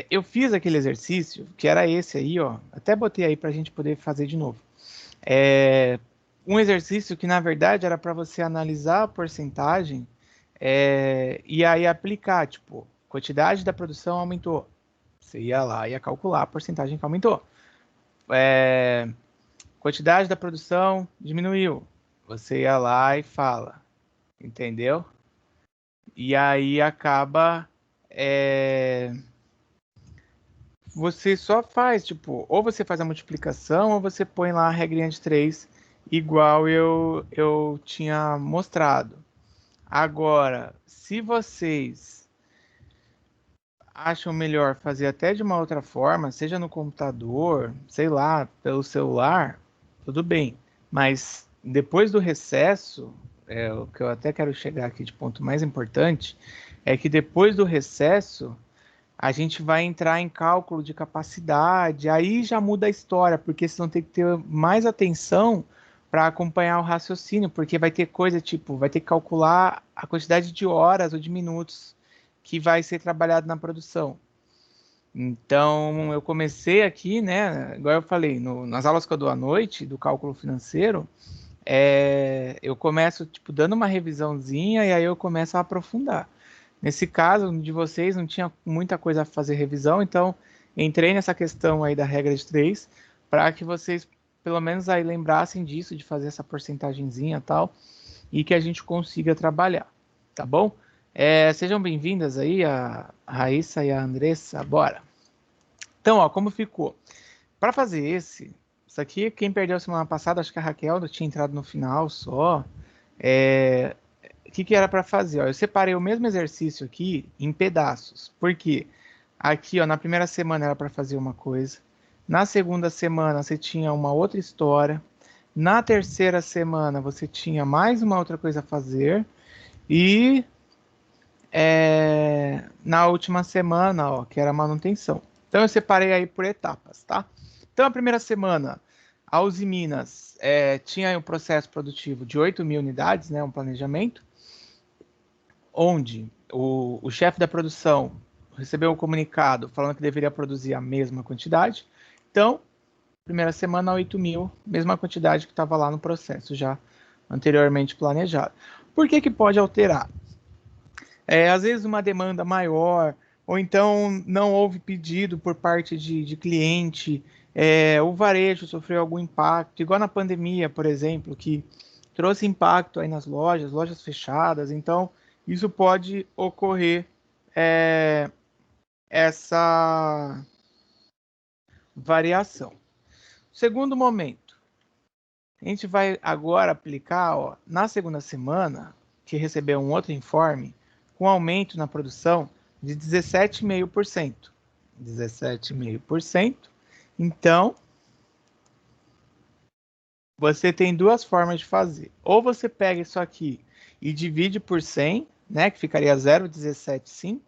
Eu fiz aquele exercício, que era esse aí, ó. Até botei aí para a gente poder fazer de novo. Um exercício que, na verdade, era para você analisar a porcentagem e aí aplicar, tipo, quantidade da produção aumentou. Você ia lá e ia calcular a porcentagem que aumentou. Quantidade da produção diminuiu. Você ia lá e fala, entendeu? E aí acaba. Você só faz, tipo, ou você faz a multiplicação, ou você põe lá a regrinha de 3, igual eu tinha mostrado. Agora, se vocês acham melhor fazer até de uma outra forma, seja no computador, sei lá, pelo celular, tudo bem. Mas depois do recesso, o que eu até quero chegar aqui de ponto mais importante, é que depois do recesso, a gente vai entrar em cálculo de capacidade, aí já muda a história, porque vocês vão ter que ter mais atenção para acompanhar o raciocínio, porque vai ter coisa tipo, vai ter que calcular a quantidade de horas ou de minutos que vai ser trabalhado na produção. Então, eu comecei aqui, né, igual eu falei, nas aulas que eu dou à noite, do cálculo financeiro, eu começo, tipo, dando uma revisãozinha e aí eu começo a aprofundar. Nesse caso de vocês, não tinha muita coisa a fazer revisão, então entrei nessa questão aí da regra de 3, para que vocês pelo menos aí lembrassem disso, de fazer essa porcentagemzinha e tal, e que a gente consiga trabalhar, tá bom? Sejam bem-vindas aí a Raíssa e a Andressa, bora! Então, ó, como ficou? Para fazer isso aqui, quem perdeu semana passada, acho que a Raquel tinha entrado no final só. O que era para fazer? Ó, eu separei o mesmo exercício aqui em pedaços. Por quê? Aqui, ó, na primeira semana era para fazer uma coisa. Na segunda semana você tinha uma outra história. Na terceira semana você tinha mais uma outra coisa a fazer. E na última semana, ó, que era a manutenção. Então eu separei aí por etapas, tá? Então a primeira semana, a Uzi Minas tinha um processo produtivo de 8.000 unidades, né, um planejamento, onde o chefe da produção recebeu um comunicado falando que deveria produzir a mesma quantidade. Então, primeira semana, 8.000, mesma quantidade que estava lá no processo já anteriormente planejado. Por que pode alterar? Às vezes uma demanda maior, ou então não houve pedido por parte de cliente, o varejo sofreu algum impacto, igual na pandemia, por exemplo, que trouxe impacto aí nas lojas fechadas, então isso pode ocorrer essa variação. Segundo momento, a gente vai agora aplicar, ó, na segunda semana, que recebeu um outro informe, com aumento na produção de 17,5%. 17,5%. Então, você tem duas formas de fazer. Ou você pega isso aqui e divide por 100, né, que ficaria 0,175,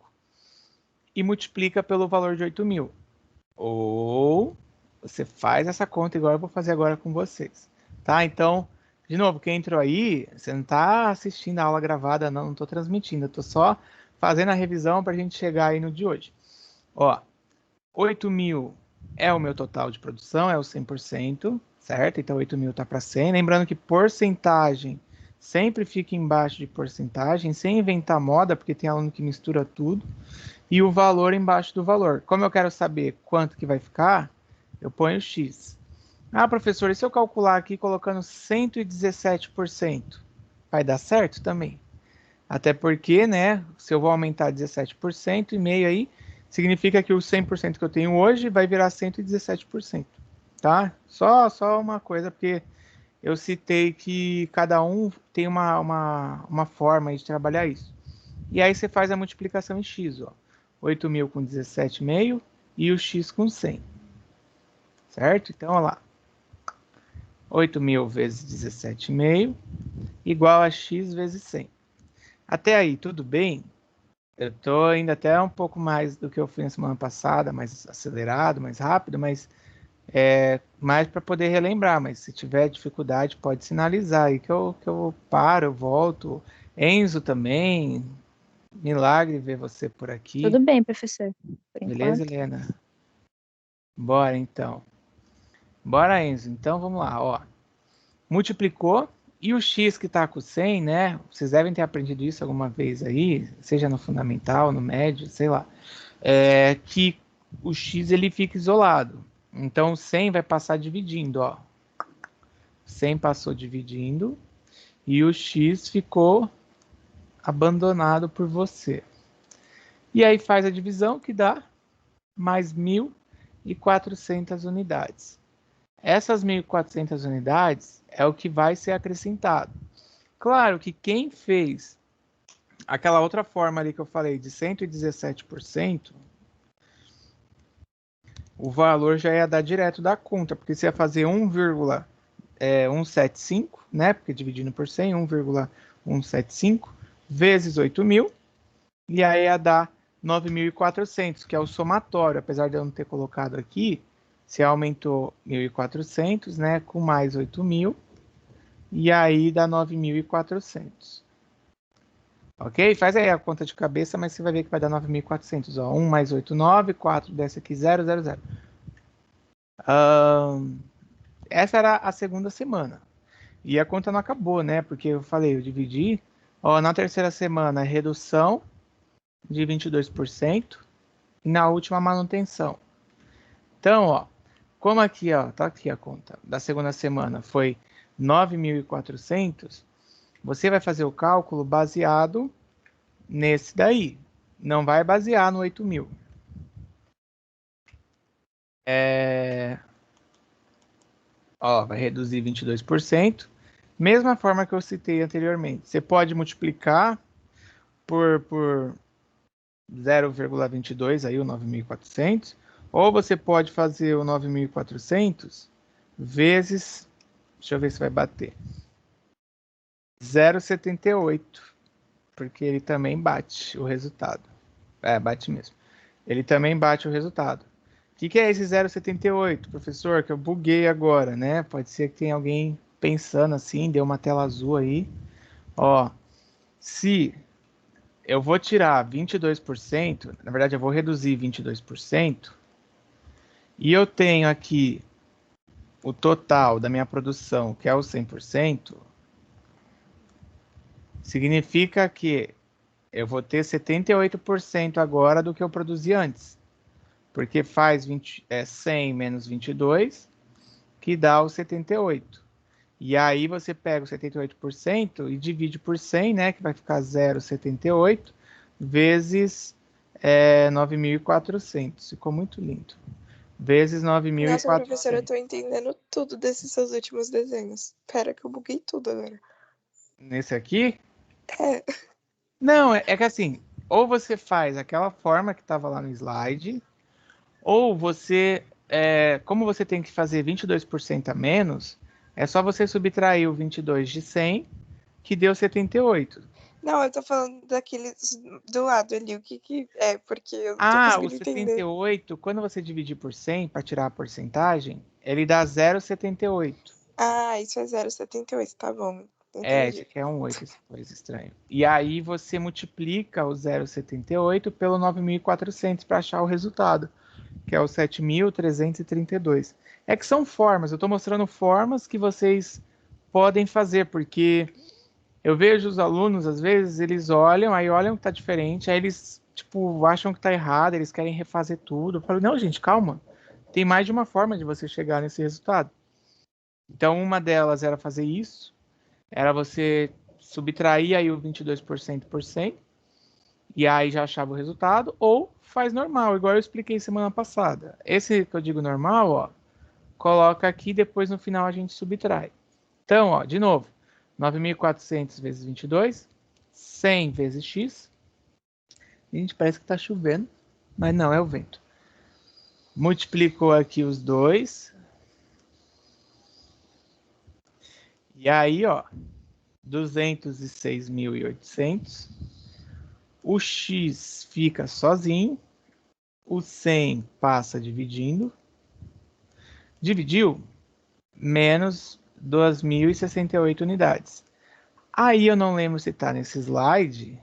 e multiplica pelo valor de 8.000. Ou você faz essa conta igual eu vou fazer agora com vocês. Tá? Então, de novo, quem entrou aí, você não está assistindo a aula gravada, não estou transmitindo, eu estou só fazendo a revisão para a gente chegar aí no de hoje. Ó, 8.000 é o meu total de produção, é o 100%, certo? Então 8.000 está para 100. Lembrando que porcentagem sempre fica embaixo de porcentagem, sem inventar moda, porque tem aluno que mistura tudo. E o valor embaixo do valor. Como eu quero saber quanto que vai ficar, eu ponho X. Ah, professor, e se eu calcular aqui colocando 117%? Vai dar certo também. Até porque, né, se eu vou aumentar 17% e meio aí, significa que o 100% que eu tenho hoje vai virar 117%, tá? Só uma coisa, porque eu citei que cada um tem uma forma de trabalhar isso. E aí você faz a multiplicação em x, ó. 8.000 com 17,5 e o x com 100. Certo? Então, olha lá. 8.000 vezes 17,5 igual a x vezes 100. Até aí, tudo bem? Eu estou ainda até um pouco mais do que eu fui na semana passada, mais acelerado, mais rápido, mas mais para poder relembrar. Mas se tiver dificuldade, pode sinalizar aí que eu paro, eu volto. Enzo também, Milagre ver você por aqui. Tudo bem, professor. Por Beleza, enquanto. Helena? Bora, então. Bora, Enzo. Então, vamos lá, ó. Multiplicou. E o x que está com 100, né? Vocês devem ter aprendido isso alguma vez aí, seja no fundamental, no médio, sei lá. Que o x ele fica isolado. Então, o 100 vai passar dividindo, ó. 100 passou dividindo e o x ficou abandonado por você. E aí faz a divisão que dá mais 1.400 unidades. Essas 1.400 unidades é o que vai ser acrescentado. Claro que quem fez aquela outra forma ali que eu falei de 117%, o valor já ia dar direto da conta, porque você ia fazer 1,175, né? Porque dividindo por 100, 1,175 vezes 8.000, e aí ia dar 9.400, que é o somatório. Apesar de eu não ter colocado aqui, você aumentou 1.400, né? Com mais 8.000, e aí dá 9.400. Ok? Faz aí a conta de cabeça, mas você vai ver que vai dar 9.400. 1 mais 8, 9, 4 desce aqui, 0, 0, 0. Essa era a segunda semana. E a conta não acabou, né? Porque eu falei, eu dividi. Ó, na terceira semana, redução de 22%. E na última, manutenção. Então, ó, como aqui, ó, tá aqui a conta da segunda semana foi 9.400, você vai fazer o cálculo baseado nesse daí. Não vai basear no 8.000. Ó, vai reduzir 22%. Mesma forma que eu citei anteriormente. Você pode multiplicar por 0,22, aí o 9.400. Ou você pode fazer o 9.400 vezes, deixa eu ver se vai bater, 0,78. Porque ele também bate o resultado. Bate mesmo. Ele também bate o resultado. O que é esse 0,78, professor? Que eu buguei agora, né? Pode ser que tenha alguém pensando assim, deu uma tela azul aí. Ó, se eu vou tirar 22%, na verdade eu vou reduzir 22%, e eu tenho aqui o total da minha produção, que é o 100%, significa que eu vou ter 78% agora do que eu produzi antes. Porque faz 100 menos 22, que dá o 78. E aí você pega o 78% e divide por 100, né, que vai ficar 0,78, vezes 9.400. Ficou muito lindo. Vezes Nossa, professora, eu 9.400. tô entendendo tudo desses seus últimos desenhos. Pera que eu buguei tudo agora. Nesse aqui? É, Não, é que assim, ou você faz aquela forma que estava lá no slide, ou você, como você tem que fazer 22% a menos, é só você subtrair o 22 de 100, que deu 78. não, eu tô falando daqueles do lado ali, o que que é, porque eu não tô Ah, o conseguindo entender. 78, quando você dividir por 100 para tirar a porcentagem, ele dá 0,78. Ah, isso é 0,78, tá bom, Esse entendi. aqui é um 8, esse coisa estranho. E aí você multiplica o 0,78 pelo 9.400 para achar o resultado, que é o 7.332. É que são formas, eu estou mostrando formas que vocês podem fazer, porque eu vejo os alunos, às vezes, eles olham, aí olham que tá diferente, aí eles, tipo, acham que tá errado, eles querem refazer tudo. Eu falo, não, gente, calma. Tem mais de uma forma de você chegar nesse resultado. Então, uma delas era fazer isso, era você subtrair aí o 22% por 100, e aí já achava o resultado, ou faz normal, igual eu expliquei semana passada. Esse que eu digo normal, ó, coloca aqui, depois no final a gente subtrai. Então, ó, de novo, 9.400 vezes 22, 100 vezes x. Gente, parece que tá chovendo, mas não, é o vento. Multiplicou aqui os dois. E aí, ó, 206.800. O x fica sozinho. O 100 passa dividindo. Dividiu, menos 2.068 unidades. Aí eu não lembro se tá nesse slide.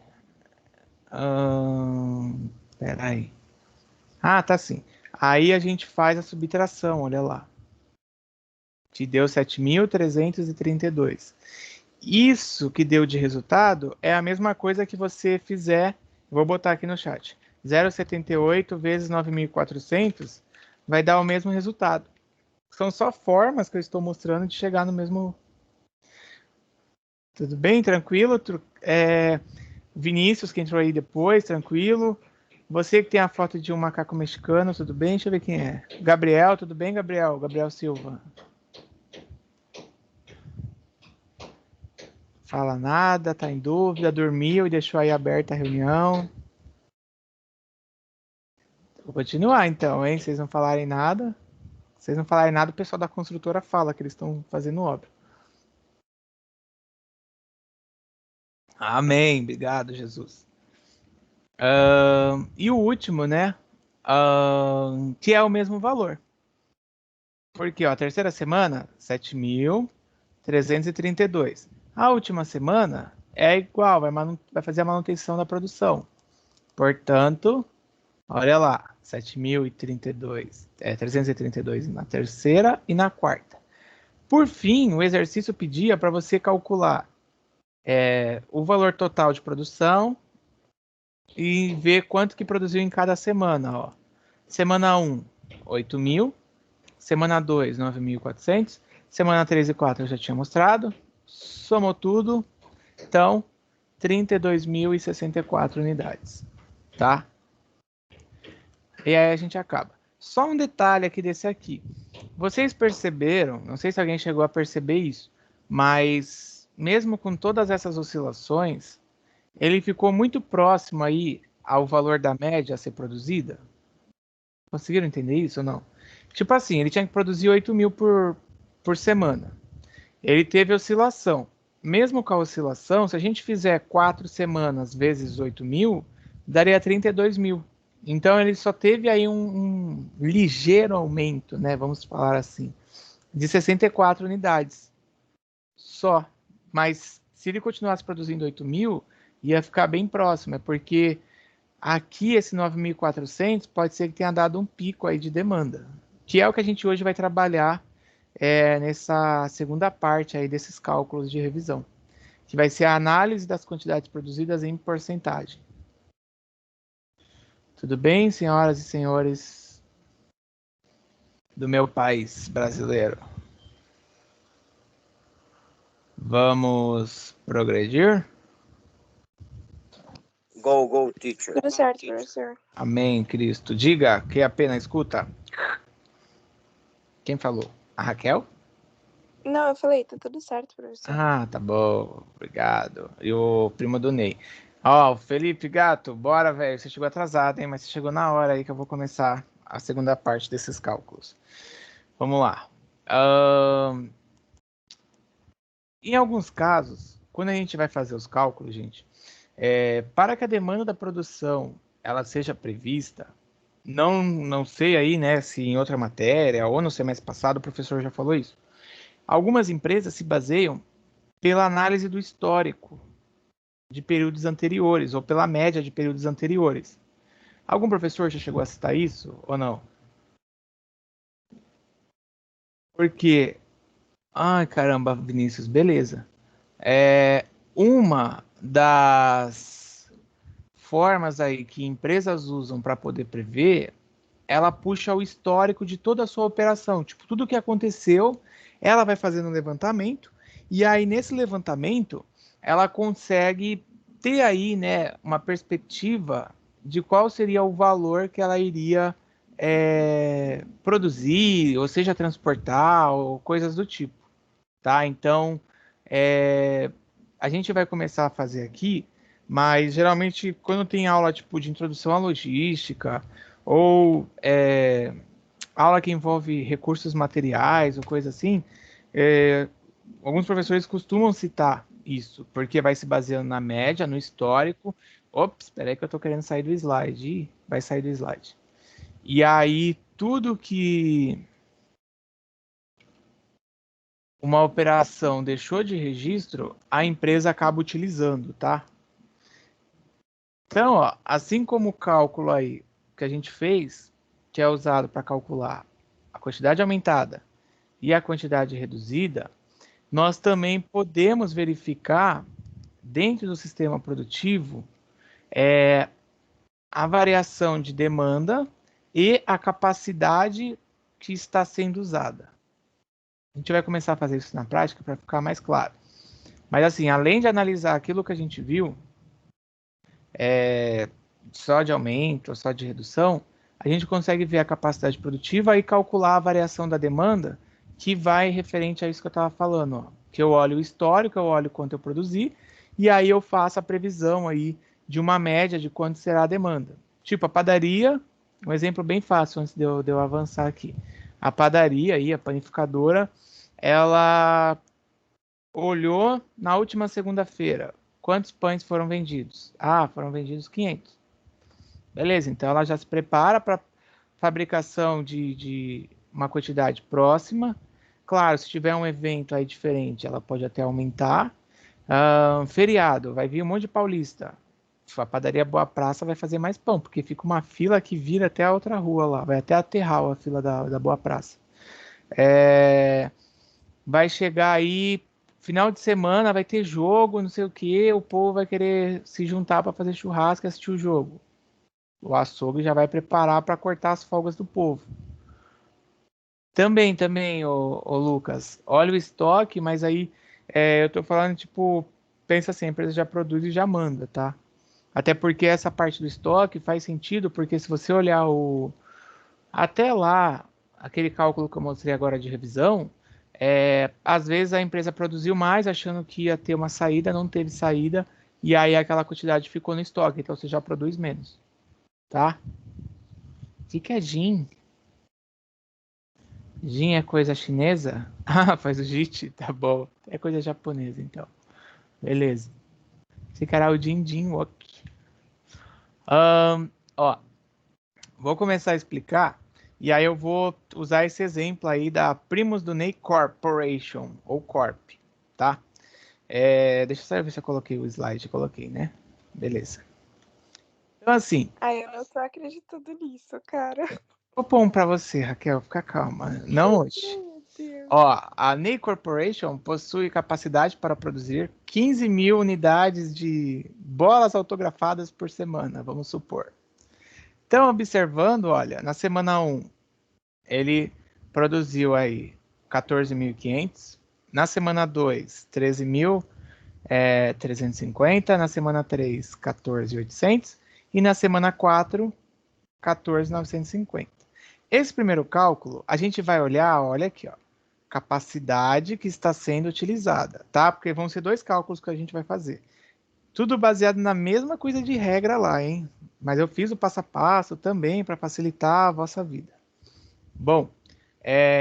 Peraí. Ah, tá sim. Aí a gente faz a subtração, olha lá. Te deu 7.332. Isso que deu de resultado é a mesma coisa que você fizer, vou botar aqui no chat, 0,78 vezes 9.400 vai dar o mesmo resultado. São só formas que eu estou mostrando de chegar no mesmo... Tudo bem? Tranquilo? Vinícius, que entrou aí depois, tranquilo? Você que tem a foto de um macaco mexicano, tudo bem? Deixa eu ver quem é. Gabriel, tudo bem, Gabriel? Gabriel Silva. Fala nada, tá em dúvida, dormiu e deixou aí aberta a reunião. Vou continuar então, hein? Vocês não falarem nada. Vocês não falarem nada, o pessoal da construtora fala que eles estão fazendo obra. Amém. Obrigado, Jesus. E o último, né? Que é o mesmo valor. Porque, ó, a terceira semana, 7.332. A última semana é igual, vai fazer a manutenção da produção. Portanto, olha lá, 7.032, 332 na terceira e na quarta. Por fim, o exercício pedia para você calcular o valor total de produção e ver quanto que produziu em cada semana. Ó. Semana 1, 8.000. Semana 2, 9.400. Semana 3 e 4 eu já tinha mostrado. Somou tudo. Então, 32.064 unidades. Tá? E aí a gente acaba. Só um detalhe aqui desse aqui. Vocês perceberam, não sei se alguém chegou a perceber isso, mas mesmo com todas essas oscilações, ele ficou muito próximo aí ao valor da média a ser produzida. Conseguiram entender isso ou não? Tipo assim, ele tinha que produzir 8.000 por semana. Ele teve oscilação. Mesmo com a oscilação, se a gente fizer 4 semanas vezes 8.000, daria 32.000. Então ele só teve aí um ligeiro aumento, né? Vamos falar assim, de 64 unidades. Só. Mas se ele continuasse produzindo 8.000, ia ficar bem próximo. É porque aqui esse 9.400 pode ser que tenha dado um pico aí de demanda. Que é o que a gente hoje vai trabalhar nessa segunda parte aí desses cálculos de revisão. Que vai ser a análise das quantidades produzidas em porcentagem. Tudo bem, senhoras e senhores do meu país brasileiro? Vamos progredir? Go, go, teacher. Tudo certo, professor. Amém, Cristo. Diga que a pena escuta. Quem falou? A Raquel? Não, eu falei, tá tudo certo, professor. Ah, tá bom. Obrigado. E o primo do Ney. Ó, Felipe Gato, bora, velho. Você chegou atrasado, hein? Mas você chegou na hora aí que eu vou começar a segunda parte desses cálculos. Vamos lá. Em alguns casos, quando a gente vai fazer os cálculos, gente, para que a demanda da produção ela seja prevista, não sei aí, né, se em outra matéria ou no semestre passado o professor já falou isso. Algumas empresas se baseiam pela análise do histórico de períodos anteriores ou pela média de períodos anteriores. Algum professor já chegou a citar isso ou não? Porque, ai caramba, Vinícius, beleza. Uma das formas aí que empresas usam para poder prever, ela puxa o histórico de toda a sua operação, tipo, tudo o que aconteceu, ela vai fazendo um levantamento, e aí nesse levantamento, ela consegue ter aí, né, uma perspectiva de qual seria o valor que ela iria produzir, ou seja, transportar, ou coisas do tipo, tá? Então, a gente vai começar a fazer aqui, mas geralmente quando tem aula tipo de introdução à logística ou aula que envolve recursos materiais ou coisa assim, alguns professores costumam citar isso, porque vai se baseando na média, no histórico. Ops, espera aí que eu estou querendo sair do slide. Ih, vai sair do slide. E aí, tudo que uma operação deixou de registro, a empresa acaba utilizando, tá? Então, ó, assim como o cálculo aí que a gente fez, que é usado para calcular a quantidade aumentada e a quantidade reduzida, nós também podemos verificar dentro do sistema produtivo a variação de demanda e a capacidade que está sendo usada. A gente vai começar a fazer isso na prática para ficar mais claro. Mas assim, além de analisar aquilo que a gente viu, só de aumento, só de redução, a gente consegue ver a capacidade produtiva e calcular a variação da demanda que vai referente a isso que eu estava falando, ó, que eu olho o histórico, eu olho quanto eu produzi, e aí eu faço a previsão aí de uma média de quanto será a demanda. Tipo, a padaria, um exemplo bem fácil antes de eu avançar aqui. A padaria aí, a panificadora, ela olhou na última segunda-feira, quantos pães foram vendidos? Ah, foram vendidos 500. Beleza, então ela já se prepara para fabricação de uma quantidade próxima. Claro, se tiver um evento aí diferente, ela pode até aumentar. Feriado, vai vir um monte de paulista. A padaria Boa Praça vai fazer mais pão, porque fica uma fila que vira até a outra rua lá, vai até aterrar a fila da Boa Praça. Vai chegar aí, final de semana, vai ter jogo, não sei o que, o povo vai querer se juntar para fazer churrasco e assistir o jogo. O açougue já vai preparar para cortar as folgas do povo. Também, ô Lucas, olha o estoque, mas aí eu tô falando, tipo, pensa assim, a empresa já produz e já manda, tá? Até porque essa parte do estoque faz sentido, porque se você olhar até lá, aquele cálculo que eu mostrei agora de revisão, às vezes a empresa produziu mais achando que ia ter uma saída, não teve saída, e aí aquela quantidade ficou no estoque, então você já produz menos, tá? O que é gin? Gin é coisa chinesa? Ah, faz o JIT, tá bom. É coisa japonesa, então. Beleza. Esse cara é o Jin Wok. Ó, vou começar a explicar, e aí eu vou usar esse exemplo aí da Primus do Ney Corporation, ou Corp, tá? Deixa eu só ver se eu coloquei o slide, eu coloquei, né? Beleza. Então, assim... Ai, eu não tô acreditando nisso, cara. Vou pôr um pra você, Raquel, fica calma. Não hoje. Meu Deus. Ó, a Ney Corporation possui capacidade para produzir 15 mil unidades de bolas autografadas por semana, vamos supor. Então, observando, olha, na semana 1, ele produziu aí 14.500. Na semana 2, 13.350. Na semana 3, 14.800. E na semana 4, 14.950. Esse primeiro cálculo, a gente vai olhar, olha aqui, ó, capacidade que está sendo utilizada, tá? Porque vão ser dois cálculos que a gente vai fazer. Tudo baseado na mesma coisa de regra lá, hein? Mas eu fiz o passo a passo também para facilitar a vossa vida. Bom,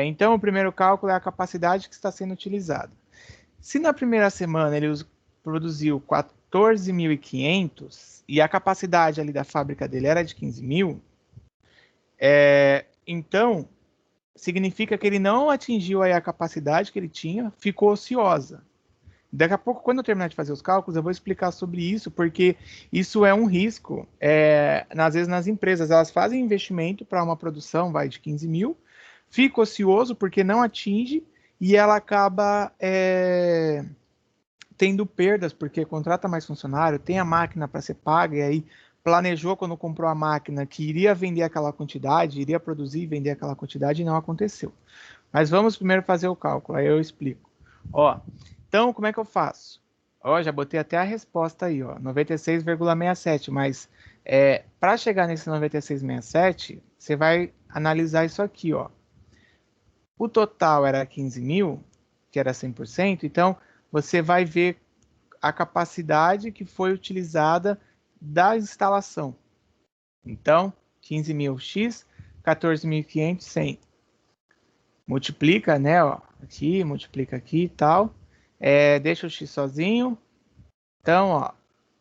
então o primeiro cálculo é a capacidade que está sendo utilizada. Se na primeira semana ele produziu 14.500 e a capacidade ali da fábrica dele era de 15 mil, então significa que ele não atingiu aí a capacidade que ele tinha, ficou ociosa. Daqui a pouco, quando eu terminar de fazer os cálculos, eu vou explicar sobre isso, porque isso é um risco. Às vezes nas empresas, elas fazem investimento para uma produção de 15 mil, fica ocioso porque não atinge e ela acaba tendo perdas, porque contrata mais funcionário, tem a máquina para ser paga, e aí planejou quando comprou a máquina que iria vender aquela quantidade, iria produzir e vender aquela quantidade, e não aconteceu. Mas vamos primeiro fazer o cálculo, aí eu explico. Ó, então, como é que eu faço? Ó, já botei até a resposta aí, ó, 96,67, mas para chegar nesse 96,67, você vai analisar isso aqui, ó. O total era 15 mil, que era 100%, então você vai ver a capacidade que foi utilizada da instalação. Então, 15 mil x, 14.500, 100. Multiplica, né, ó, aqui, multiplica aqui e tal. Deixa o x sozinho. Então, ó,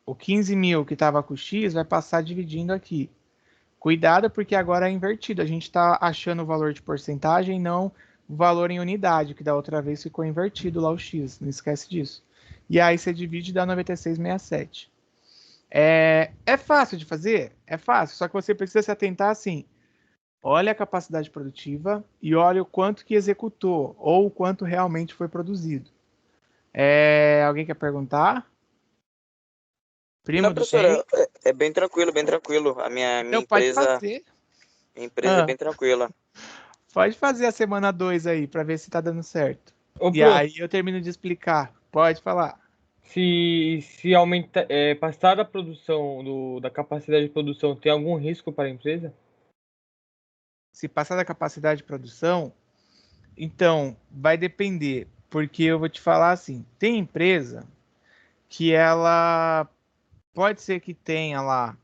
o 15 mil que estava com o x vai passar dividindo aqui. Cuidado, porque agora é invertido. A gente está achando o valor de porcentagem e não o valor em unidade, que da outra vez ficou invertido lá o x. Não esquece disso. E aí você divide e dá 96,67. É fácil de fazer? É fácil, só que você precisa se atentar assim. Olha a capacidade produtiva e olha o quanto que executou ou o quanto realmente foi produzido. Alguém quer perguntar? Não, Primo do professora, Ney? é bem tranquilo, bem tranquilo. A minha Então pode empresa, fazer. minha empresa é Ah, bem tranquila. pode fazer a semana 2 aí para ver se tá dando certo. Ô, E prof, aí eu termino de explicar. Pode falar. se aumenta, passar a produção da capacidade de produção, tem algum risco para a empresa? Se passar da capacidade de produção, então vai depender, porque eu vou te falar assim, tem empresa que ela pode ser que tenha lá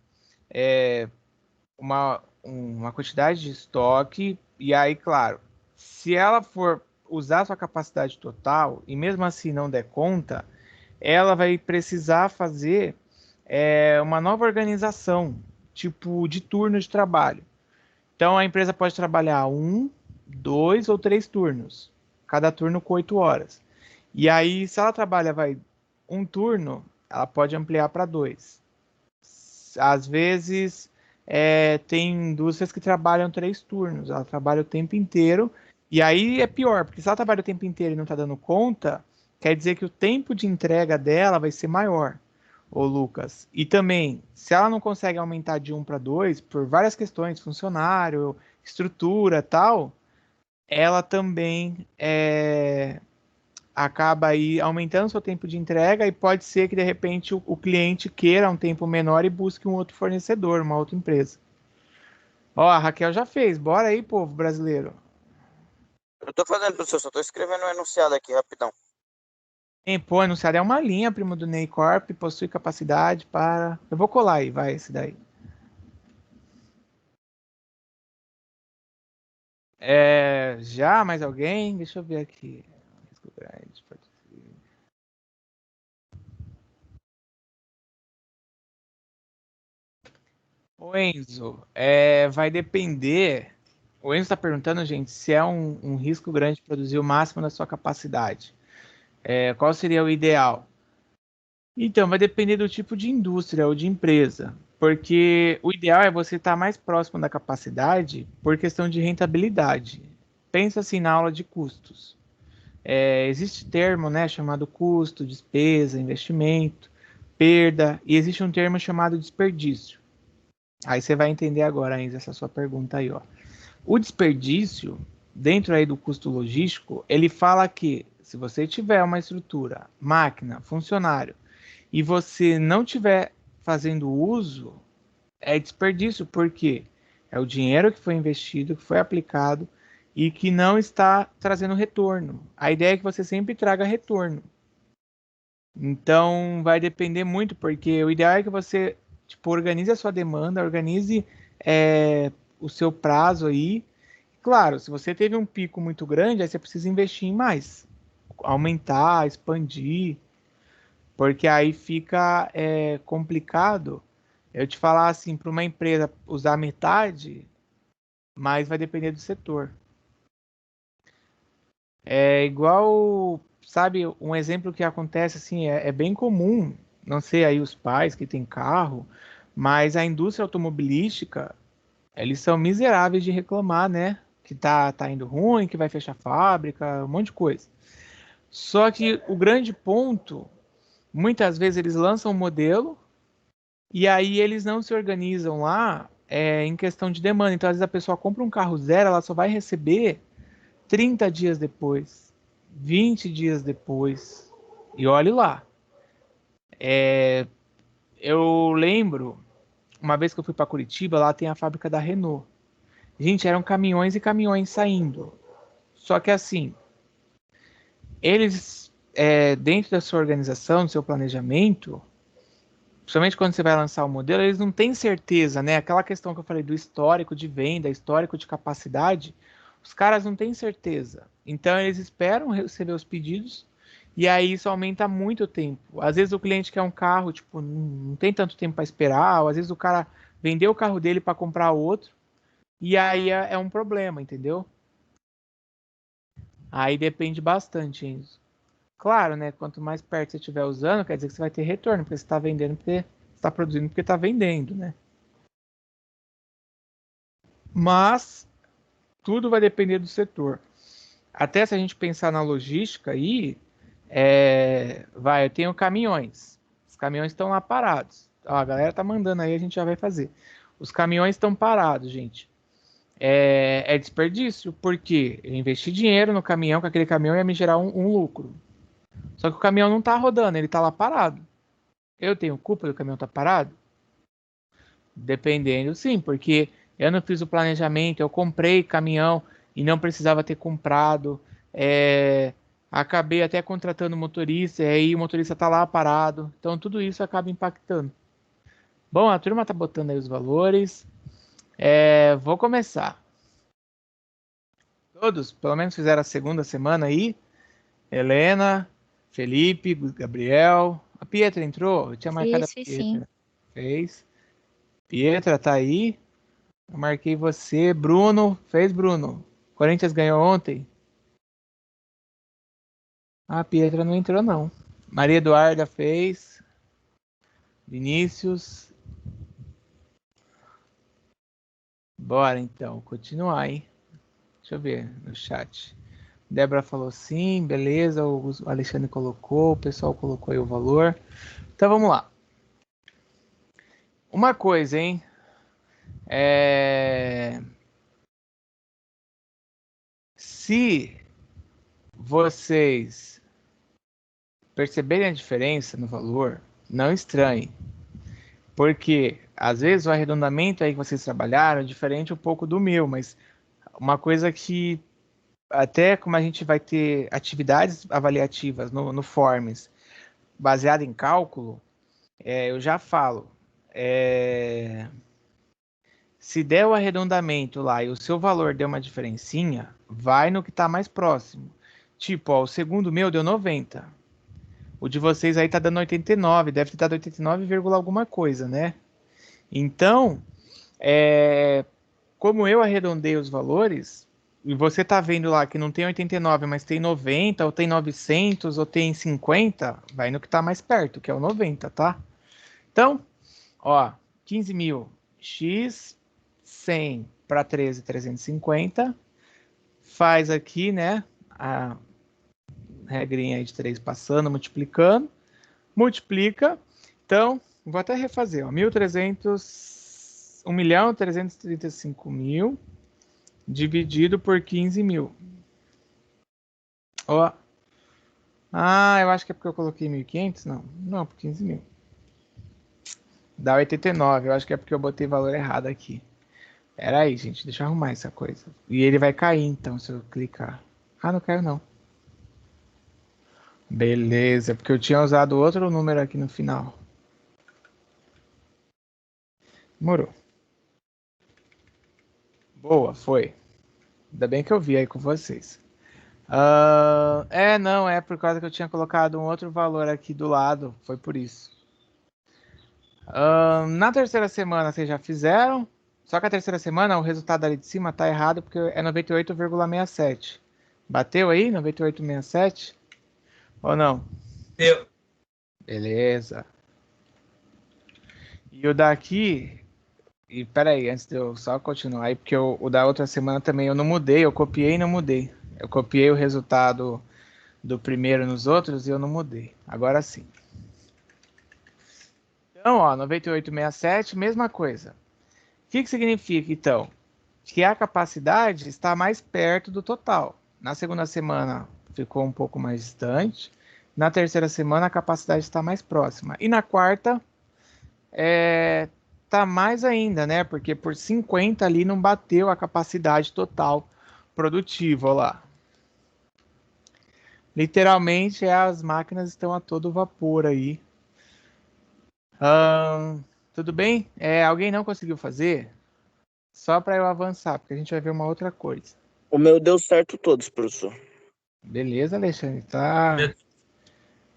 uma quantidade de estoque, e aí, claro, se ela for usar sua capacidade total e mesmo assim não der conta, ela vai precisar fazer uma nova organização, tipo de turno de trabalho. Então a empresa pode trabalhar 1, 2 ou 3 turnos, cada turno com 8 horas. E aí, se ela trabalha um turno, ela pode ampliar para 2. Às vezes tem indústrias que trabalham 3 turnos, ela trabalha o tempo inteiro, e aí é pior, porque se ela trabalha o tempo inteiro e não está dando conta, quer dizer que o tempo de entrega dela vai ser maior, ô Lucas. E também, se ela não consegue aumentar de 1 para 2, por várias questões, funcionário, estrutura tal, ela também acaba aí aumentando seu tempo de entrega e pode ser que de repente o cliente queira um tempo menor e busque um outro fornecedor, uma outra empresa. Ó, a Raquel já fez, bora aí, povo brasileiro. Eu tô fazendo, professor, só tô escrevendo um enunciado aqui, rapidão. Pô, anunciado é uma linha, primo do Ney Corp, possui capacidade para. Eu vou colar aí, vai, esse daí. Já mais alguém? Deixa eu ver aqui. Risco grande, Ô Enzo, vai depender. O Enzo está perguntando, gente, se é um risco grande produzir o máximo da sua capacidade. Qual seria o ideal? Então, vai depender do tipo de indústria ou de empresa, porque o ideal é você estar mais próximo da capacidade por questão de rentabilidade. Pensa assim na aula de custos. Existe termo, né, chamado custo, despesa, investimento, perda, e existe um termo chamado desperdício. Aí você vai entender agora, Enzo, essa sua pergunta aí, ó. O desperdício, dentro aí do custo logístico, ele fala que se você tiver uma estrutura, máquina, funcionário, e você não tiver fazendo uso, é desperdício, porque é o dinheiro que foi investido, que foi aplicado e que não está trazendo retorno. A ideia é que você sempre traga retorno. Então, vai depender muito, porque o ideal é que você tipo, organize a sua demanda, organize o seu prazo aí. Claro, se você teve um pico muito grande, aí você precisa investir em mais, aumentar, expandir, porque aí fica complicado eu te falar assim, para uma empresa usar metade, mas vai depender do setor. É igual, sabe, um exemplo que acontece assim, é bem comum, não sei aí os pais que têm carro, mas a indústria automobilística, eles são miseráveis de reclamar, né? Que tá indo ruim, que vai fechar a fábrica, um monte de coisa. Só que o grande ponto, muitas vezes eles lançam um modelo e aí eles não se organizam lá em questão de demanda. Então, às vezes a pessoa compra um carro zero, ela só vai receber 30 dias depois, 20 dias depois. E olhe lá. Eu lembro, uma vez que eu fui para Curitiba, lá tem a fábrica da Renault. Gente, eram caminhões e caminhões saindo. Só que assim, eles, dentro da sua organização, do seu planejamento, principalmente quando você vai lançar o modelo, eles não têm certeza, né? Aquela questão que eu falei do histórico de venda, histórico de capacidade, os caras não têm certeza. Então eles esperam receber os pedidos e aí isso aumenta muito o tempo. Às vezes o cliente quer um carro, tipo, não tem tanto tempo para esperar, ou às vezes o cara vendeu o carro dele para comprar outro e aí é um problema, entendeu? Aí depende bastante, Enzo. Claro, né? Quanto mais perto você estiver usando, quer dizer que você vai ter retorno, porque você está vendendo, porque você está produzindo porque está vendendo, né? Mas tudo vai depender do setor. Até se a gente pensar na logística aí, eu tenho caminhões. Os caminhões estão lá parados. Ó, a galera tá mandando aí, a gente já vai fazer. Os caminhões estão parados, gente. É desperdício, porque eu investi dinheiro no caminhão, que aquele caminhão ia me gerar um lucro. Só que o caminhão não tá rodando, ele tá lá parado. Eu tenho culpa do caminhão tá parado? Dependendo, sim, porque eu não fiz o planejamento, eu comprei caminhão e não precisava ter comprado. Acabei até contratando motorista, e aí o motorista tá lá parado. Então tudo isso acaba impactando. Bom, a turma tá botando aí os valores. Vou começar. Todos, pelo menos fizeram a segunda semana aí. Helena, Felipe, Gabriel. A Pietra entrou? Eu tinha marcado a Fiz Pietra. sim. Fez. Pietra tá aí. Eu marquei você. Bruno. Fez, Bruno? Corinthians ganhou ontem? A Pietra não entrou, não. Maria Eduarda fez. Vinícius. Bora, então. Continuar, hein? Deixa eu ver no chat. Débora falou sim, beleza. O Alexandre colocou. O pessoal colocou aí o valor. Então, vamos lá. Uma coisa, hein? Se vocês perceberem a diferença no valor, não estranhe. Porque, às vezes, o arredondamento aí que vocês trabalharam é diferente um pouco do meu, mas uma coisa que, até como a gente vai ter atividades avaliativas no Forms, baseado em cálculo, eu já falo. Se der o arredondamento lá e o seu valor deu uma diferencinha, vai no que está mais próximo. Tipo, ó, o segundo meu deu 90. O de vocês aí tá dando 89, deve ter dado 89, alguma coisa, né? Então, como eu arredondei os valores, e você tá vendo lá que não tem 89, mas tem 90, ou tem 900, ou tem 50, vai no que tá mais perto, que é o 90, tá? Então, ó, 15 mil x 100 para 13,350, faz aqui, né, a regrinha aí de 3 passando, multiplicando, multiplica, então, vou até refazer, ó, 1.335.000 dividido por 15 mil. Ó, eu acho que é porque eu coloquei 1.500, não, por 15 mil. Dá 89, eu acho que é porque eu botei valor errado aqui. Pera aí, gente, deixa eu arrumar essa coisa. E ele vai cair, então, se eu clicar. Ah, não caiu, não. Beleza, porque eu tinha usado outro número aqui no final. Demorou. Boa, foi. Ainda bem que eu vi aí com vocês. Não, é por causa que eu tinha colocado um outro valor aqui do lado. Foi por isso. Na terceira semana vocês já fizeram. Só que a terceira semana o resultado ali de cima tá errado porque é 98,67. Bateu aí? 98,67? Ou não? Deu. Beleza. E o daqui... E peraí, antes de eu só continuar aí, porque o da outra semana também eu não mudei, eu copiei e não mudei. Eu copiei o resultado do primeiro nos outros e eu não mudei. Agora sim. Então, ó, 98,67, mesma coisa. O que significa, então? Que a capacidade está mais perto do total. Na segunda semana ficou um pouco mais distante. Na terceira semana a capacidade está mais próxima. E na quarta tá mais ainda, né? Porque por 50 ali não bateu a capacidade total produtiva, ó lá. Literalmente as máquinas estão a todo vapor aí. Tudo bem? Alguém não conseguiu fazer? Só para eu avançar, porque a gente vai ver uma outra coisa. O meu deu certo todos, professor. Beleza, Alexandre? Tá.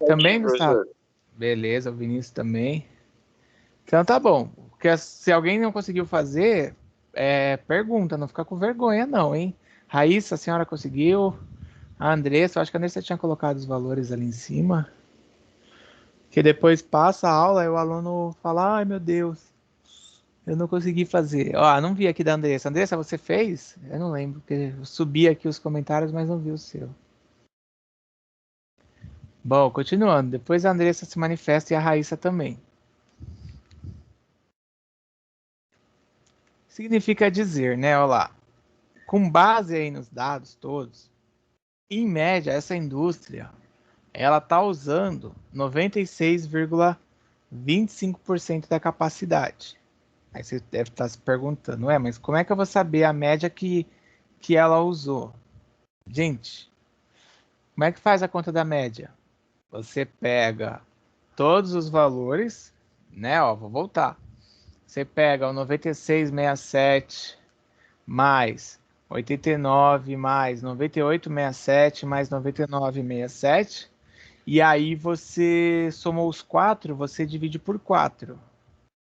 Também, Gustavo? Beleza, o Vinícius também. Então tá bom. Porque se alguém não conseguiu fazer, pergunta, não fica com vergonha não, hein? Raíssa, a senhora conseguiu? A Andressa, eu acho que a Andressa tinha colocado os valores ali em cima. Que depois passa a aula e o aluno fala, ai meu Deus, eu não consegui fazer. Ó, não vi aqui da Andressa. Andressa, você fez? Eu não lembro, porque eu subi aqui os comentários, mas não vi o seu. Bom, continuando. Depois a Andressa se manifesta e a Raíssa também. Significa dizer, né? Olha lá. Com base aí nos dados todos, em média, essa indústria, ela está usando 96,25% da capacidade. Aí você deve estar se perguntando, mas como é que eu vou saber a média que ela usou? Gente, como é que faz a conta da média? Você pega todos os valores, né? Ó, vou voltar. Você pega o 96,67 mais 89 mais 98,67 mais 99,67. E aí você somou os 4, você divide por 4.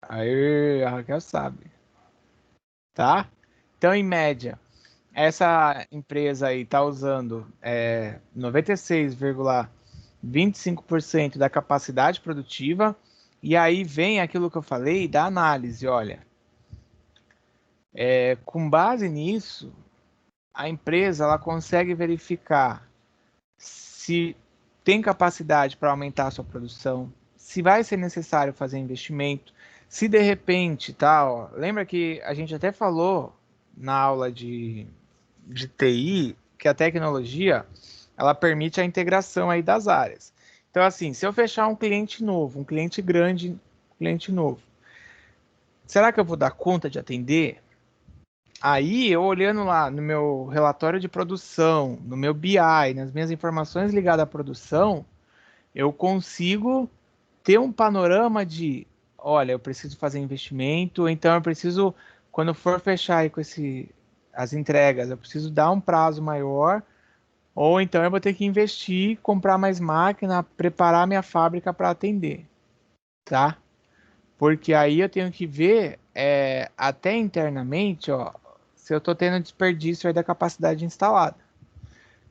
Aí a Raquel sabe, tá? Então, em média, essa empresa aí está usando 96,25% da capacidade produtiva. E aí vem aquilo que eu falei da análise. Olha, com base nisso, a empresa ela consegue verificar se tem capacidade para aumentar a sua produção, se vai ser necessário fazer investimento, se de repente, tá, ó, lembra que a gente até falou na aula de TI que a tecnologia ela permite a integração aí das áreas. Então, assim, se eu fechar um cliente novo, um cliente grande, um cliente novo, será que eu vou dar conta de atender? Aí, eu olhando lá no meu relatório de produção, no meu BI, nas minhas informações ligadas à produção, eu consigo ter um panorama de, olha, eu preciso fazer investimento, então eu preciso, quando for fechar aí com as entregas, eu preciso dar um prazo maior, ou então eu vou ter que investir, comprar mais máquina, preparar minha fábrica para atender, tá? Porque aí eu tenho que ver até internamente, ó, se eu estou tendo desperdício aí da capacidade instalada.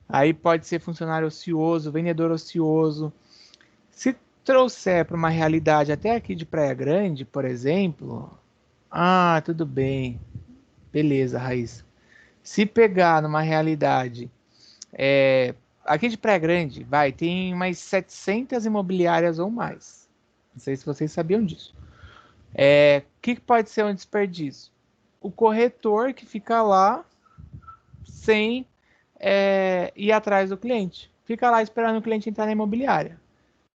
Aí pode ser funcionário ocioso, vendedor ocioso. Se trouxer para uma realidade até aqui de Praia Grande, por exemplo, tudo bem, beleza, Raíssa. Se pegar numa realidade aqui de Praia Grande, tem umas 700 imobiliárias ou mais. Não sei se vocês sabiam disso. O que pode ser um desperdício? O corretor que fica lá sem ir atrás do cliente. Fica lá esperando o cliente entrar na imobiliária.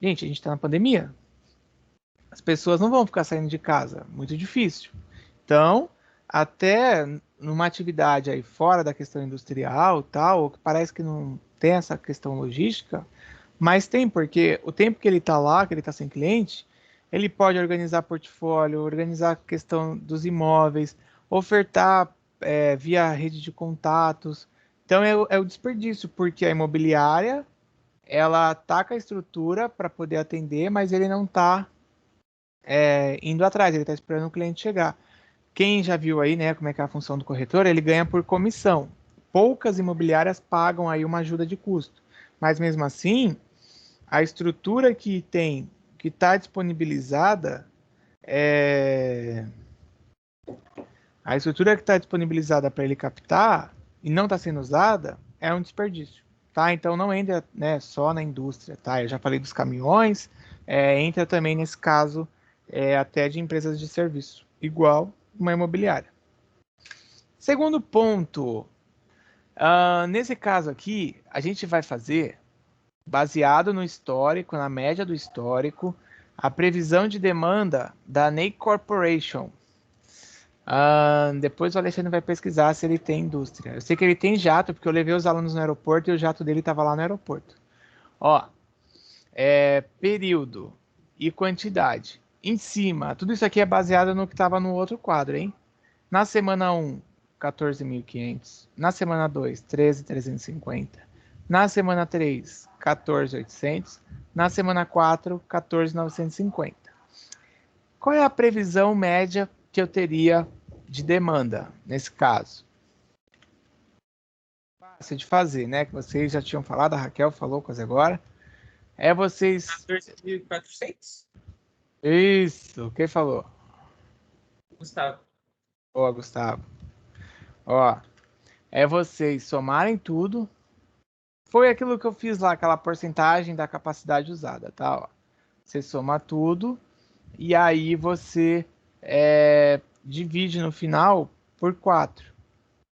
Gente, a gente está na pandemia. As pessoas não vão ficar saindo de casa. Muito difícil. Então, até numa atividade aí fora da questão industrial, tal, que parece que não tem essa questão logística, mas tem, porque o tempo que ele está lá, que ele está sem cliente, ele pode organizar portfólio, organizar a questão dos imóveis, ofertar via rede de contatos. Então é o desperdício, porque a imobiliária ela ataca a estrutura para poder atender, mas ele não está indo atrás, ele está esperando o cliente chegar. Quem já viu aí, né, como é que é a função do corretor, ele ganha por comissão. Poucas imobiliárias pagam aí uma ajuda de custo, mas mesmo assim, a estrutura que tem, que está disponibilizada, a estrutura que está disponibilizada para ele captar e não está sendo usada é um desperdício, tá? Então não entra, né, só na indústria, tá? Eu já falei dos caminhões, entra também nesse caso até de empresas de serviço, igual uma imobiliária. Segundo ponto, nesse caso aqui, a gente vai fazer, baseado no histórico, na média do histórico, a previsão de demanda da Ney Corporation. Depois o Alexandre vai pesquisar se ele tem indústria. Eu sei que ele tem jato, porque eu levei os alunos no aeroporto e o jato dele estava lá no aeroporto. Ó, período e quantidade. Em cima, tudo isso aqui é baseado no que estava no outro quadro, hein? Na semana 1, 14.500. Na semana 2, 13.350. Na semana 3, 14.800. Na semana 4, 14.950. Qual é a previsão média que eu teria de demanda nesse caso? Fácil de fazer, né? Que vocês já tinham falado, a Raquel falou quase agora. É vocês. 14.400? Isso, quem falou? Gustavo. Ó, Gustavo. Ó, é vocês somarem tudo. Foi aquilo que eu fiz lá, aquela porcentagem da capacidade usada, tá? Ó. Você soma tudo e aí você divide no final por 4,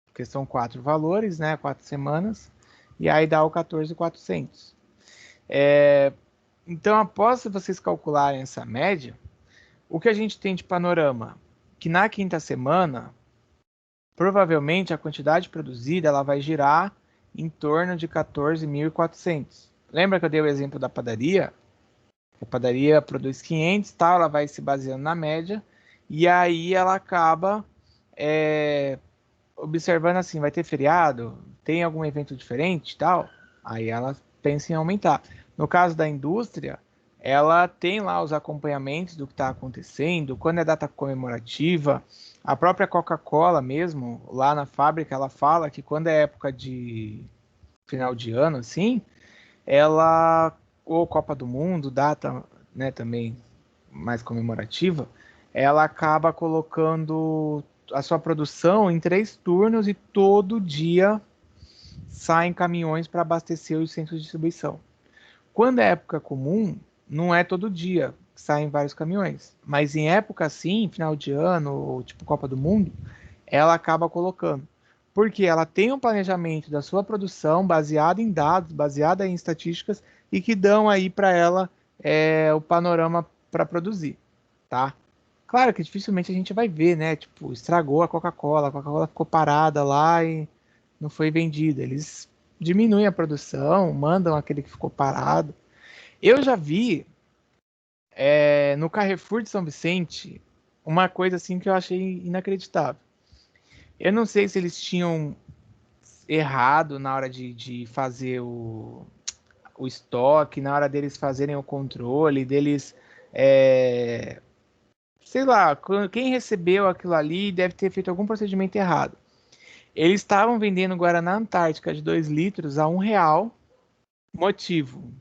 porque são 4 valores, né? 4 semanas, e aí dá o 14.400. Então, após vocês calcularem essa média, o que a gente tem de panorama? Que na quinta semana, provavelmente a quantidade produzida ela vai girar em torno de 14.400. Lembra que eu dei o exemplo da padaria? A padaria produz 500, tal, ela vai se baseando na média, e aí ela acaba observando assim, vai ter feriado, tem algum evento diferente, tal, aí ela pensa em aumentar. No caso da indústria, ela tem lá os acompanhamentos do que está acontecendo, quando é data comemorativa, a própria Coca-Cola mesmo, lá na fábrica, ela fala que quando é época de final de ano, assim, ela, ou Copa do Mundo, data, né, também mais comemorativa, ela acaba colocando a sua produção em 3 turnos e todo dia saem caminhões para abastecer os centros de distribuição. Quando é época comum, não é todo dia que saem vários caminhões, mas em época assim, final de ano, ou tipo Copa do Mundo, ela acaba colocando. Porque ela tem um planejamento da sua produção baseado em dados, baseado em estatísticas e que dão aí para ela o panorama para produzir, tá? Claro que dificilmente a gente vai ver, né? Tipo, estragou a Coca-Cola ficou parada lá e não foi vendida. Eles diminuem a produção, mandam aquele que ficou parado. Eu já vi no Carrefour de São Vicente uma coisa assim que eu achei inacreditável. Eu não sei se eles tinham errado na hora de fazer o estoque, na hora deles fazerem o controle, deles. Sei lá, quem recebeu aquilo ali deve ter feito algum procedimento errado. Eles estavam vendendo Guaraná Antártica de 2 litros a R$ 1. Motivo: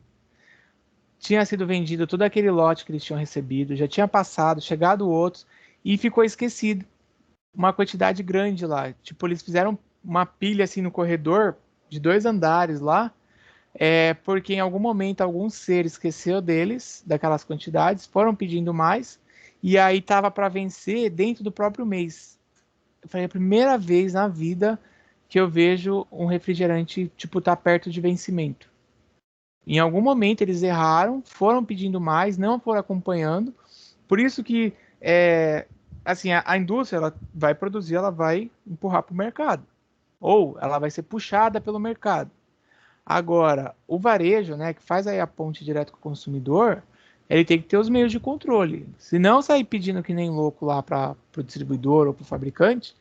tinha sido vendido todo aquele lote que eles tinham recebido, já tinha passado, chegado outros e ficou esquecido uma quantidade grande lá. Tipo, eles fizeram uma pilha assim no corredor de 2 andares lá, porque em algum momento algum ser esqueceu deles, daquelas quantidades, foram pedindo mais, e aí tava para vencer dentro do próprio mês. Eu falei, é a primeira vez na vida que eu vejo um refrigerante, tipo, tá perto de vencimento. Em algum momento eles erraram, foram pedindo mais, não foram acompanhando. Por isso que, assim, a indústria ela vai produzir, ela vai empurrar para o mercado. Ou ela vai ser puxada pelo mercado. Agora, o varejo, né, que faz aí a ponte direto com o consumidor, ele tem que ter os meios de controle. Se não sair pedindo que nem louco lá para o distribuidor ou para o fabricante,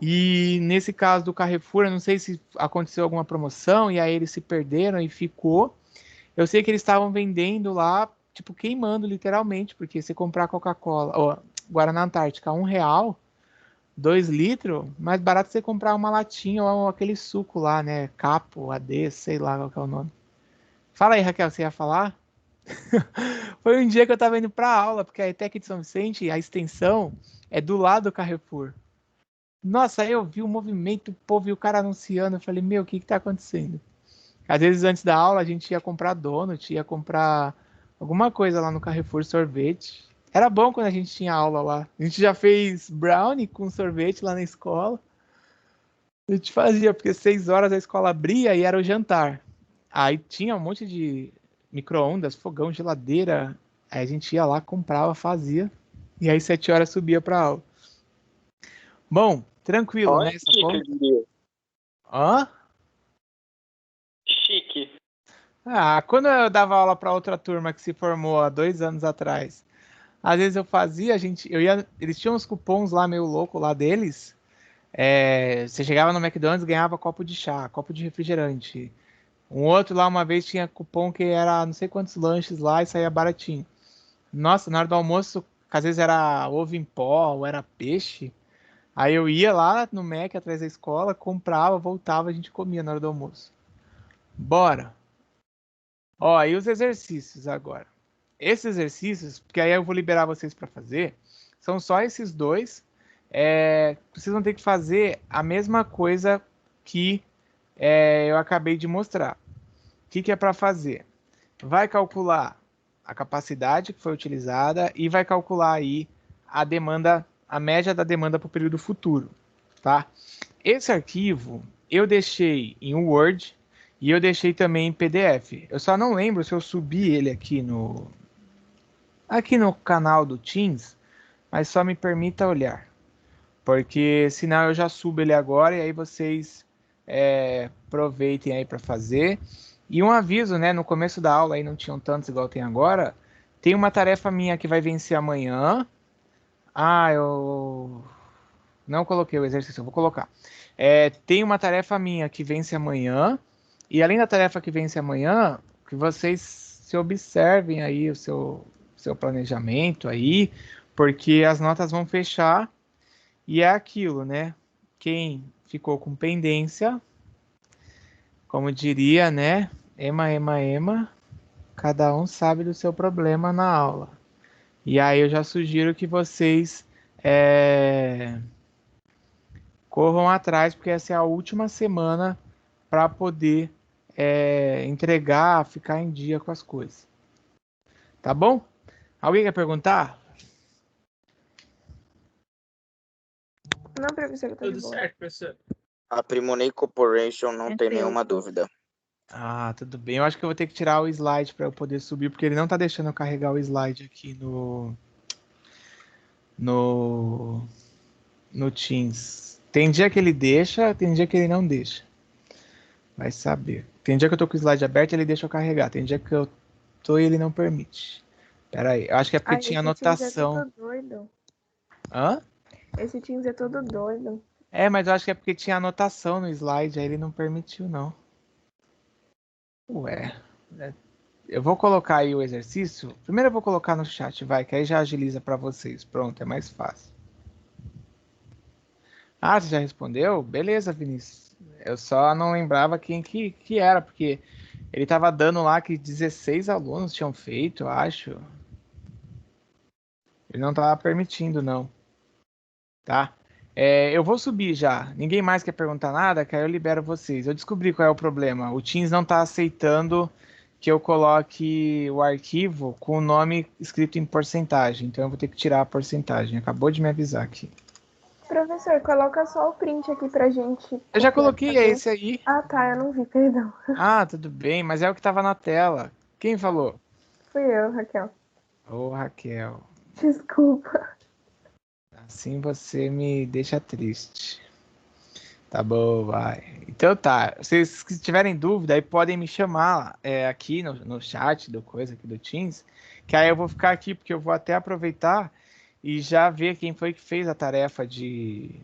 e nesse caso do Carrefour, eu não sei se aconteceu alguma promoção e aí eles se perderam e ficou. Eu sei que eles estavam vendendo lá, tipo, queimando literalmente, porque se comprar Coca-Cola, ou Guaraná Antártica a R$ 1, 2 litros, mais barato você comprar uma latinha ou aquele suco lá, né? Capo, AD, sei lá qual que é o nome. Fala aí, Raquel, você ia falar? Foi um dia que eu tava indo pra aula, porque a ETEC de São Vicente, a extensão, é do lado do Carrefour. Nossa, aí eu vi o movimento, o povo e o cara anunciando, eu falei, meu, o que que tá acontecendo? Às vezes antes da aula a gente ia comprar donut, ia comprar alguma coisa lá no Carrefour, sorvete. Era bom quando a gente tinha aula lá. A gente já fez brownie com sorvete lá na escola. A gente fazia, porque 6 horas a escola abria e era o jantar. Aí tinha um monte de micro-ondas, fogão, geladeira. Aí a gente ia lá, comprava, fazia. E aí 7 horas subia pra aula. Bom, tranquilo, né? Olha, Essa chique, eu conta? diria. Hã? Chique. Ah, quando eu dava aula para outra turma que se formou há 2 anos atrás, às vezes eu fazia, eles tinham uns cupons lá meio louco lá deles. Você chegava no McDonald's, ganhava copo de chá, copo de refrigerante. Um outro lá uma vez tinha cupom que era não sei quantos lanches lá e saía baratinho. Nossa, na hora do almoço, às vezes era ovo em pó ou era peixe. Aí eu ia lá no Mac atrás da escola, comprava, voltava, a gente comia na hora do almoço. Bora. Ó, e os exercícios agora? Esses exercícios, porque aí eu vou liberar vocês para fazer, são só esses dois. Vocês vão ter que fazer a mesma coisa que eu acabei de mostrar. O que é para fazer? Vai calcular a capacidade que foi utilizada e vai calcular aí a demanda, a média da demanda para o período futuro, tá? Esse arquivo eu deixei em Word e eu deixei também em PDF. Eu só não lembro se eu subi ele aqui no canal do Teams, mas só me permita olhar, porque senão eu já subo ele agora e aí vocês aproveitem aí para fazer. E um aviso, né? No começo da aula aí não tinham tantos igual tem agora. Tem uma tarefa minha que vai vencer amanhã. Ah, eu não coloquei o exercício, eu vou colocar. Tem uma tarefa minha que vence amanhã. E além da tarefa que vence amanhã, que vocês se observem aí o seu planejamento aí, porque as notas vão fechar e é aquilo, né? Quem ficou com pendência, como diria, né? Ema, cada um sabe do seu problema na aula. E aí eu já sugiro que vocês corram atrás, porque essa é a última semana para poder entregar, ficar em dia com as coisas. Tá bom? Alguém quer perguntar? Não, professor, tá de Tudo boa. certo, professor. A Primonei Corporation não tem nenhuma dúvida. Ah, tudo bem. Eu acho que eu vou ter que tirar o slide para eu poder subir, porque ele não tá deixando eu carregar o slide aqui no Teams. Tem dia que ele deixa, tem dia que ele não deixa. Vai saber. Tem dia que eu tô com o slide aberto e ele deixa eu carregar. Tem dia que eu tô e ele não permite. Pera aí. Eu acho que é porque Ai, tinha esse Teams é anotação. todo doido. Hã? Esse Teams é todo doido. Mas eu acho que é porque tinha anotação no slide, aí ele não permitiu, não. Ué. Eu vou colocar aí o exercício. Primeiro eu vou colocar no chat, vai, que aí já agiliza para vocês. Pronto, é mais fácil. Ah, você já respondeu? Beleza, Vinícius. Eu só não lembrava quem que era, porque ele tava dando lá que 16 alunos tinham feito, eu acho. Ele não tava permitindo, não. Tá? Eu vou subir já. Ninguém mais quer perguntar nada, que aí eu libero vocês. Eu descobri qual é o problema. O Teams não tá aceitando que eu coloque o arquivo com o nome escrito em porcentagem. Então eu vou ter que tirar a porcentagem. Acabou de me avisar aqui. Professor, coloca só o print aqui pra gente. Eu já coloquei, é esse aí. Ah, tá, eu não vi, perdão. Ah, tudo bem, mas é o que estava na tela. Quem falou? Fui eu, Raquel. Ô, Raquel. Desculpa. Assim você me deixa triste. Tá bom, vai. Então tá. Vocês que tiverem dúvida, aí podem me chamar aqui no chat do coisa aqui do Teams, que aí eu vou ficar aqui, porque eu vou até aproveitar e já ver quem foi que fez a tarefa de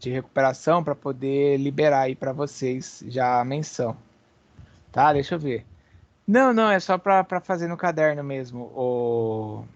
recuperação para poder liberar aí para vocês já a menção. Tá? Deixa eu ver. Não, é só para fazer no caderno mesmo,